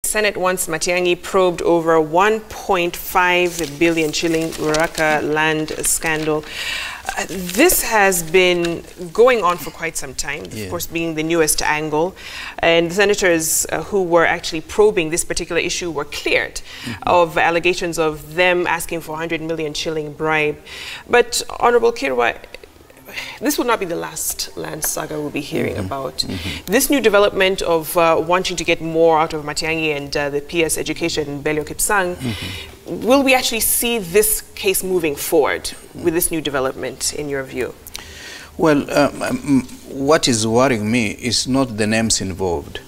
Senate wants Matiang'i probed over 1.5 billion shilling Ruaraka land scandal. This has been going on for quite some time, of course being the newest angle. And the senators who were actually probing this particular issue were cleared of allegations of them asking for 100 million shilling bribe. But Honorable Kirwa, this will not be the last land saga we'll be hearing about. This new development of wanting to get more out of Matiang'i and the PS Education, Belio Kipsang, will we actually see this case moving forward with this new development, in your view? Well, what is worrying me is not the names involved.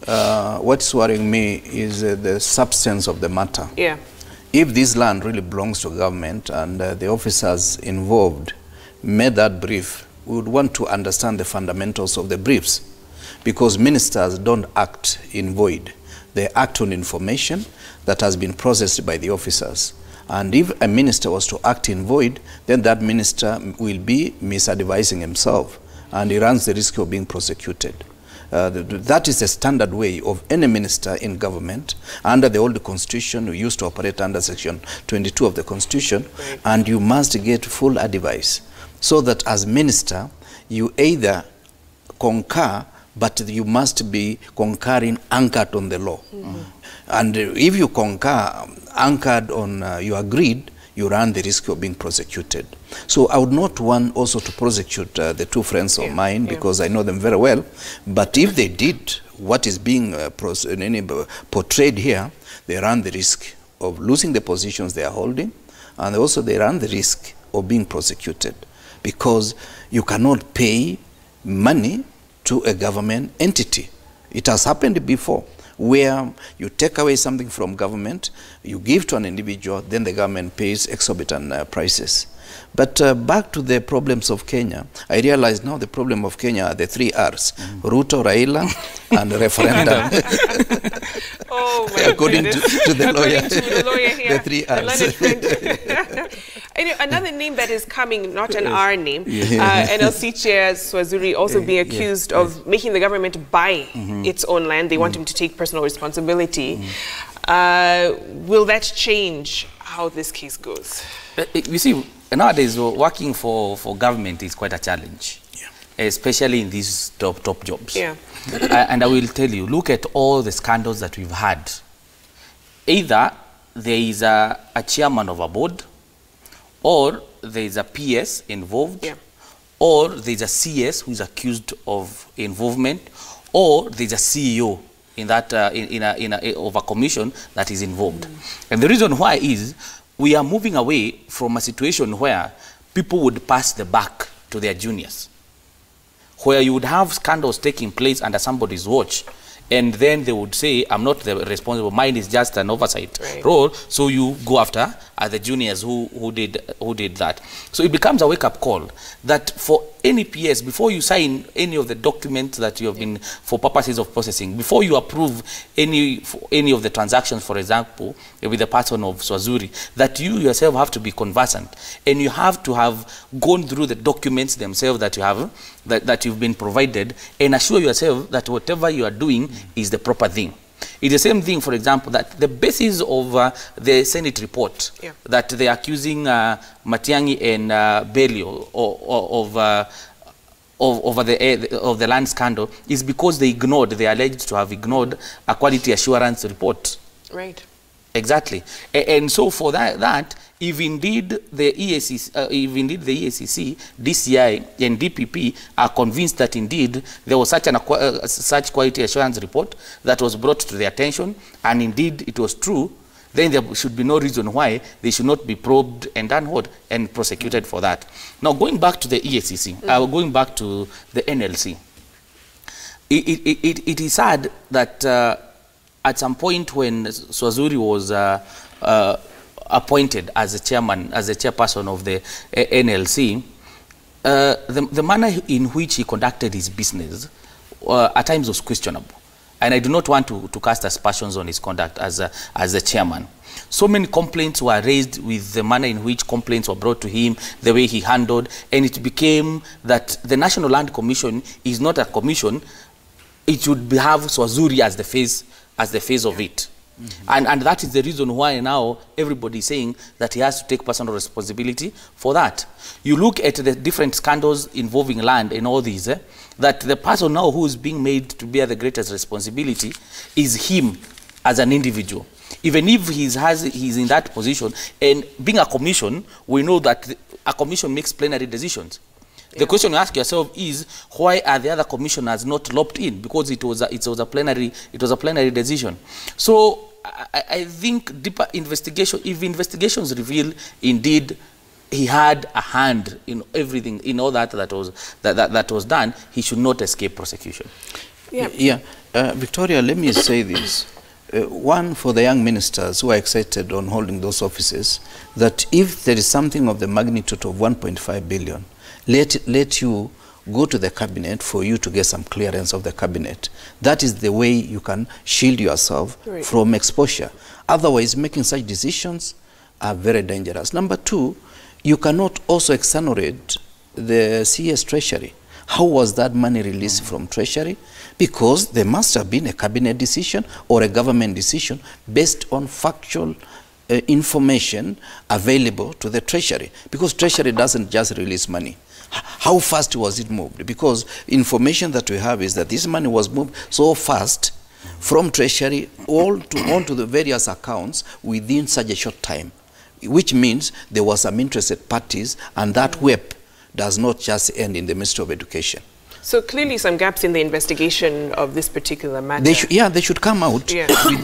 What's worrying me is the substance of the matter. Yeah. If this land really belongs to government and the officers involved made that brief, we would want to understand the fundamentals of the briefs, because ministers don't act in void. They act on information that has been processed by the officers. And if a minister was to act in void, then that minister will be misadvising himself, and he runs the risk of being prosecuted. That is the standard way of any minister in government. Under the old constitution, we used to operate under section 22 of the constitution, and you must get full advice, so that as minister, you either concur, but you must be concurring anchored on the law. And if you concur anchored on you agreed, you run the risk of being prosecuted. So I would not want also to prosecute the two friends of mine, because I know them very well. But if they did what is being portrayed here, they run the risk of losing the positions they are holding, and also they run the risk of being prosecuted, because you cannot pay money to a government entity. It has happened before, where you take away something from government, you give to an individual, then the government pays exorbitant prices. But back to the problems of Kenya, I realize now the problem of Kenya are the 3 R's, Ruto, Raila, and referendum. Oh my According to the lawyer here, the 3 R's. Another name that is coming, not an R name, NLC Chair Swazuri also being accused of making the government buy its own land. They want him to take personal responsibility. Will that change how this case goes? You see, nowadays working for government is quite a challenge, especially in these top jobs. And I will tell you, look at all the scandals that we've had. Either there is a chairman of a board, or there is a PS involved, or there is a CS who is accused of involvement, or there is a CEO in that of a commission that is involved. And the reason why is we are moving away from a situation where people would pass the buck to their juniors, where you would have scandals taking place under somebody's watch, and then they would say, I'm not the responsible, mine is just an oversight role, so you go after the juniors who did that. So it becomes a wake-up call that for any PS, before you sign any of the documents that you have been for purposes of processing, before you approve any of the transactions, for example, with the person of Swazuri, that you yourself have to be conversant, and you have to have gone through the documents themselves that you have, that you've been provided, and assure yourself that whatever you are doing is the proper thing. It's the same thing, for example, that the basis of the Senate report that they are accusing Matiang'i and Belio of the land scandal is because they are alleged to have ignored a quality assurance report. Right. Exactly. And so for that, if indeed the EACC, DCI, and DPP are convinced that indeed there was such quality assurance report that was brought to their attention, and indeed it was true, then there should be no reason why they should not be probed and unheld and prosecuted for that. Now, going back to the EACC, going back to the NLC, it is sad that at some point when Swazuri was appointed as a chairperson of the NLC, the manner in which he conducted his business at times was questionable. And I do not want to cast aspersions on his conduct as a chairman. So many complaints were raised with the manner in which complaints were brought to him, the way he handled, and it became that the National Land Commission is not a commission. It should have Swazuri as the face of it. And that is the reason why now everybody is saying that he has to take personal responsibility for that. You look at the different scandals involving land and all these, that the person now who is being made to bear the greatest responsibility is him as an individual. Even if he's in that position, and being a commission, we know that a commission makes plenary decisions. The question you ask yourself is, why are the other commissioners not lopped in? Because it was a plenary decision. So I think deeper investigation, if investigations reveal indeed he had a hand in everything, in all that was done, he should not escape prosecution. Victoria, let me say this. One, for the young ministers who are excited on holding those offices, that if there is something of the magnitude of 1.5 billion, let you go to the cabinet for you to get some clearance of the cabinet. That is the way you can shield yourself from exposure. Otherwise, making such decisions are very dangerous. Number two, you cannot also exonerate the CS Treasury. How was that money released from Treasury? Because there must have been a cabinet decision or a government decision based on factual information available to the Treasury. Because Treasury doesn't just release money. How fast was it moved? Because information that we have is that this money was moved so fast from Treasury onto the various accounts within such a short time, which means there were some interested parties, and that web does not just end in the Ministry of Education. So clearly some gaps in the investigation of this particular matter. They should come out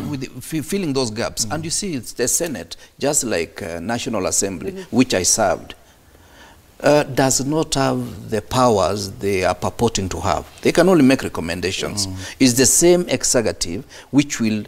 with filling those gaps. And you see, it's the Senate, just like National Assembly, which I served, does not have the powers they are purporting to have. They can only make recommendations. It's the same executive which will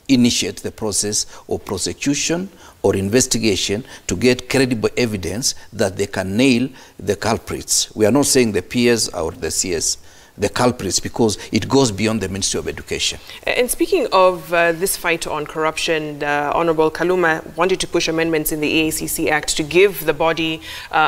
initiate the process of prosecution or investigation to get credible evidence that they can nail the culprits. We are not saying the PS or the CS, the culprits, because it goes beyond the Ministry of Education. And speaking of this fight on corruption, Honorable Kaluma wanted to push amendments in the EACC Act to give the body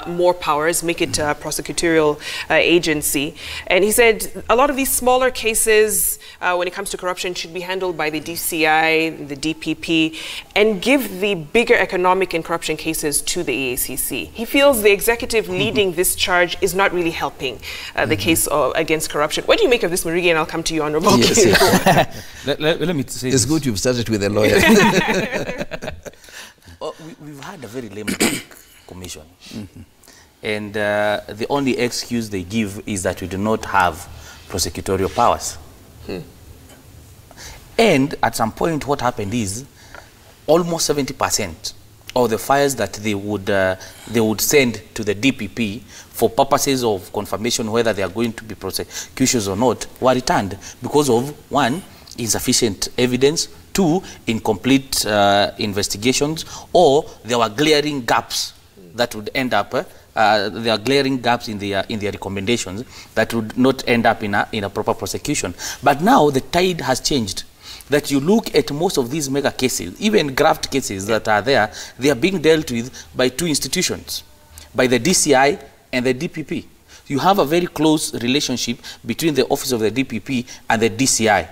more powers, make it a prosecutorial agency. And he said a lot of these smaller cases when it comes to corruption should be handled by the DCI, the DPP, and give the bigger economic and corruption cases to the EACC. He feels the executive leading this charge is not really helping the case against corruption. What do you make of this, Marigi? And I'll come to you, Honorable. Let me say it's good you've started with a lawyer. We've had a very lame commission. And the only excuse they give is that we do not have prosecutorial powers. And at some point, what happened is almost 70% of the files that they would send to the DPP for purposes of confirmation whether they are going to be prosecutions or not were returned because of, one, insufficient evidence, two, incomplete investigations, or there were glaring gaps that would end up there are glaring gaps in their recommendations that would not end up in a proper prosecution. But now the tide has changed. That you look at most of these mega cases, even graft cases that are there, they are being dealt with by two institutions, by the DCI and the DPP. You have a very close relationship between the office of the DPP and the DCI.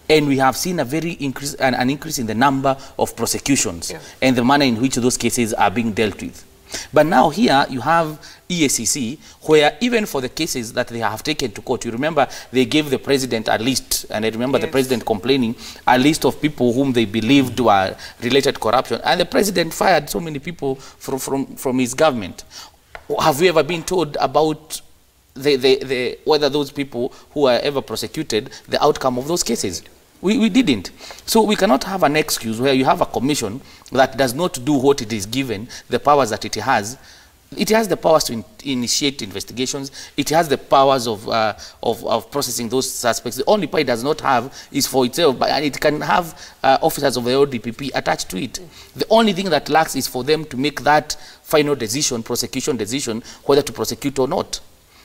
And we have seen an increase in the number of prosecutions and the manner in which those cases are being dealt with. But now here you have EACC, where even for the cases that they have taken to court, you remember they gave the president a list, and I remember the president complaining, a list of people whom they believed were related to corruption, and the president fired so many people from his government. Have we ever been told about whether those people who are ever prosecuted, the outcome of those cases? We didn't. So we cannot have an excuse where you have a commission that does not do what it is given, the powers that it has. It has the powers to initiate investigations. It has the powers of processing those suspects. The only part it does not have is for itself, and it can have officers of the ODPP attached to it. The only thing that lacks is for them to make that final decision, prosecution decision, whether to prosecute or not.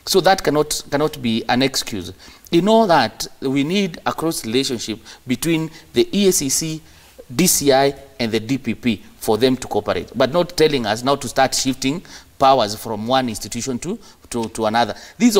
So that cannot be an excuse. In all that, we need a close relationship between the EACC, DCI, and the DPP for them to cooperate, but not telling us now to start shifting powers from one institution to another. These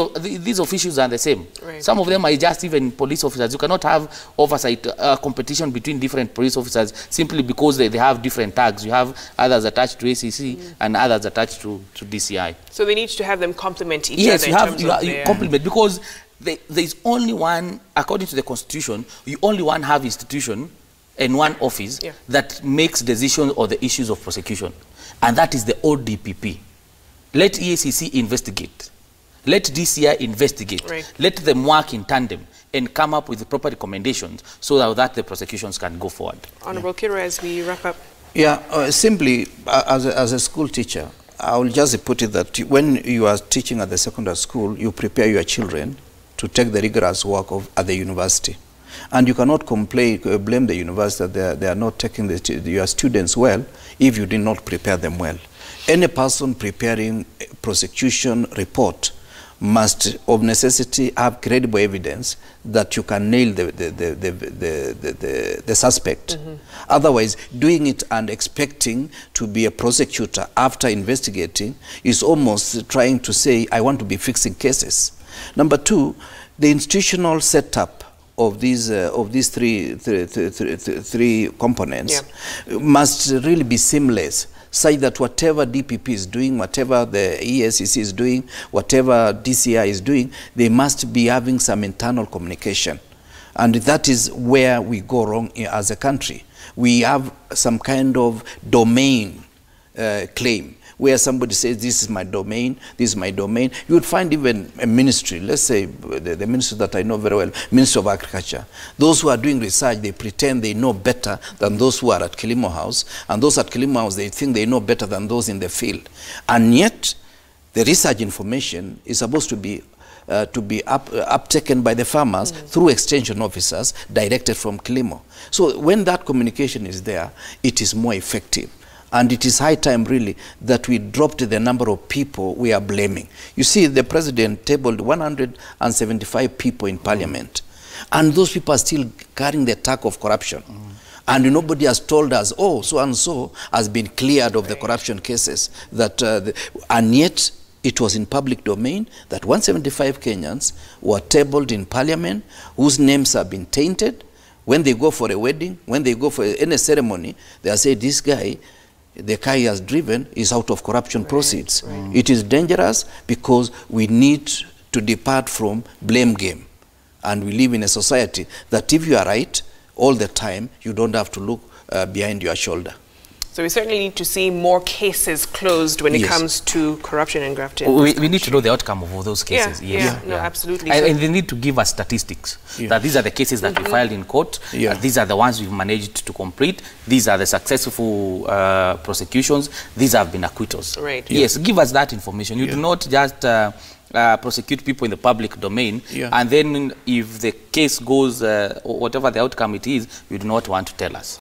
officials are the same. Right. Some of them are just even police officers. You cannot have oversight competition between different police officers simply because they have different tags. You have others attached to ACC and others attached to DCI. So they need to have them complement each other. Yes, you complement, because there is only one, according to the Constitution, you only have institution and one office that makes decisions on the issues of prosecution, and that is the ODPP. Let EACC investigate. Let DCI investigate. Right. Let them work in tandem and come up with the proper recommendations so that the prosecutions can go forward. Honorable Kirwa, as we wrap up. Yeah, simply, as a school teacher, I will just put it that when you are teaching at the secondary school, you prepare your children to take the rigorous work at the university. And you cannot blame the university that they are not taking your students well if you did not prepare them well. Any person preparing a prosecution report must, of necessity, have credible evidence that you can nail the suspect. Otherwise, doing it and expecting to be a prosecutor after investigating is almost trying to say, I want to be fixing cases. Number two, the institutional setup of these three components must really be seamless, such that whatever DPP is doing, whatever the EACC is doing, whatever DCI is doing, they must be having some internal communication. And that is where we go wrong as a country. We have some kind of domain claim, where somebody says, this is my domain, this is my domain. You would find even a ministry, let's say the ministry that I know very well, Ministry of Agriculture. Those who are doing research, they pretend they know better than those who are at Kilimo House. And those at Kilimo House, they think they know better than those in the field. And yet, the research information is supposed to be uptaken by the farmers through extension officers directed from Kilimo. So when that communication is there, it is more effective. And it is high time, really, that we dropped the number of people we are blaming. You see, the president tabled 175 people in parliament, and those people are still carrying the tag of corruption. And nobody has told us, oh, so-and-so has been cleared of the corruption cases. And yet, it was in public domain that 175 Kenyans were tabled in parliament, whose names have been tainted. When they go for a wedding, when they go for any ceremony, they say, this guy, the car he has driven is out of corruption proceeds. It is dangerous because we need to depart from blame game. And we live in a society that if you are right all the time, you don't have to look behind your shoulder. So we certainly need to see more cases closed when it comes to corruption and graft. We need to know the outcome of all those cases. No, absolutely. And they need to give us statistics, that these are the cases that we filed in court, these are the ones we've managed to complete, these are the successful prosecutions, these have been acquittals. Yes, give us that information. You do not just prosecute people in the public domain, and then if the case goes, whatever the outcome it is, you do not want to tell us.